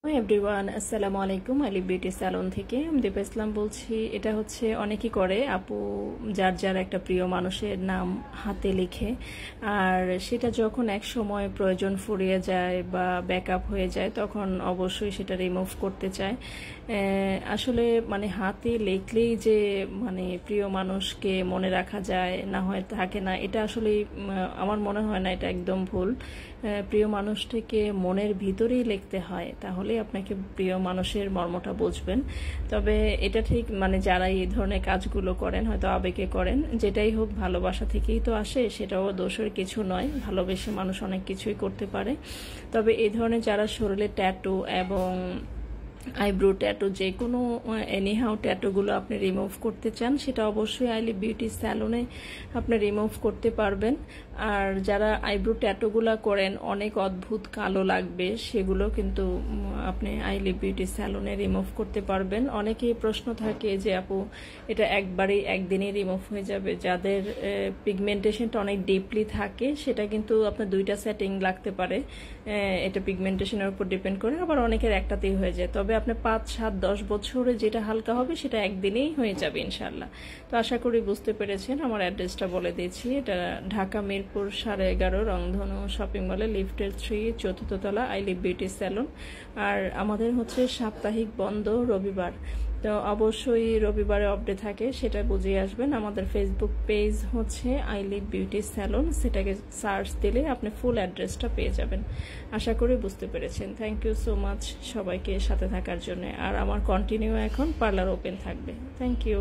Hi everyone, আসসালামু আলাইকুম। আলিফ beauty salon থেকে আমি দীপা ইসলাম বলছি। এটা হচ্ছে অনেকেই করে, আপু যার যার একটা প্রিয় মানুষের নাম হাতে লিখে, আর সেটা যখন এক সময় প্রয়োজন ফুরিয়ে যায় বা ব্যাকআপ হয়ে যায় তখন অবশ্যই সেটা রিমুভ করতে চায়। আসলে মানে হাতে লিখলেই যে মানে প্রিয় মানুষকে মনে রাখা যায় না হয় থাকে না, এটা আসলে আমার মনে হয় না, এটা একদম ভুল। প্রিয় মানুষটিকে মনের ভিতরেই লিখতে হয়, তাহলে আপনাকে প্রিয় মানুষের মর্মটা বুঝবেন। তবে এটা ঠিক মানে যারা এই ধরনের কাজগুলো করেন হয়তো আবেগে করেন, যেটাই হোক ভালোবাসা থেকেই তো আসে, সেটাও দোষের কিছু নয়, ভালোবেসে মানুষ অনেক কিছুই করতে পারে। তবে এই ধরনের যারা শরীরে ট্যাটু এবং আইব্রো ট্যাটু, যে কোনো এনিহাউ ট্যাটুগুলো আপনি রিমুভ করতে চান, সেটা অবশ্যই আইলিফ বিউটি স্যালনে আপনি রিমুভ করতে পারবেন। আর যারা আইব্রো ট্যাটুগুলো করেন অনেক অদ্ভুত কালো লাগবে, সেগুলো কিন্তু আপনি আইলিফ বিউটি স্যালনে রিমুভ করতে পারবেন। অনেকেই প্রশ্ন থাকে যে আপু এটা একদিনই রিমুভ হয়ে যাবে? যাদের পিগমেন্টেশনটা অনেক ডিপলি থাকে সেটা কিন্তু আপনার 2টা সেটিং লাগতে পারে, এটা পিগমেন্টেশনের উপর ডিপেন্ড করে। আবার অনেকের একটাতেই হয়ে যায়। তবে আপনি 5, 7, 10 বছরে যেটা হালকা হবে সেটা একদিনেই হয়ে যাবে ইনশাল্লাহ। তো আশা করি বুঝতে পেরেছেন। আমার অ্যাড্রেসটা বলে দিয়েছি, এটা ঢাকা মিরপুর 11.5 রংধনু শপিং মলে লিফটের 3, 4th তলা, আইলিফ বিউটি স্যালন। আর আমাদের হচ্ছে সাপ্তাহিক বন্ধ রবিবার, তো অবশ্যই রবিবারে অফডে থাকে, সেটা বুঝিয়ে আসবেন। আমাদের ফেসবুক পেজ হচ্ছে আইলিফ বিউটি স্যালন, সেটাকে সার্চ দিলে আপনি ফুল অ্যাড্রেসটা পেয়ে যাবেন। আশা করি বুঝতে পেরেছেন। থ্যাংক ইউ সো মাচ সবাইকে সাথে থাকার জন্য। আর আমার কন্টিনিউ এখন পার্লার ওপেন থাকবে। Thank you.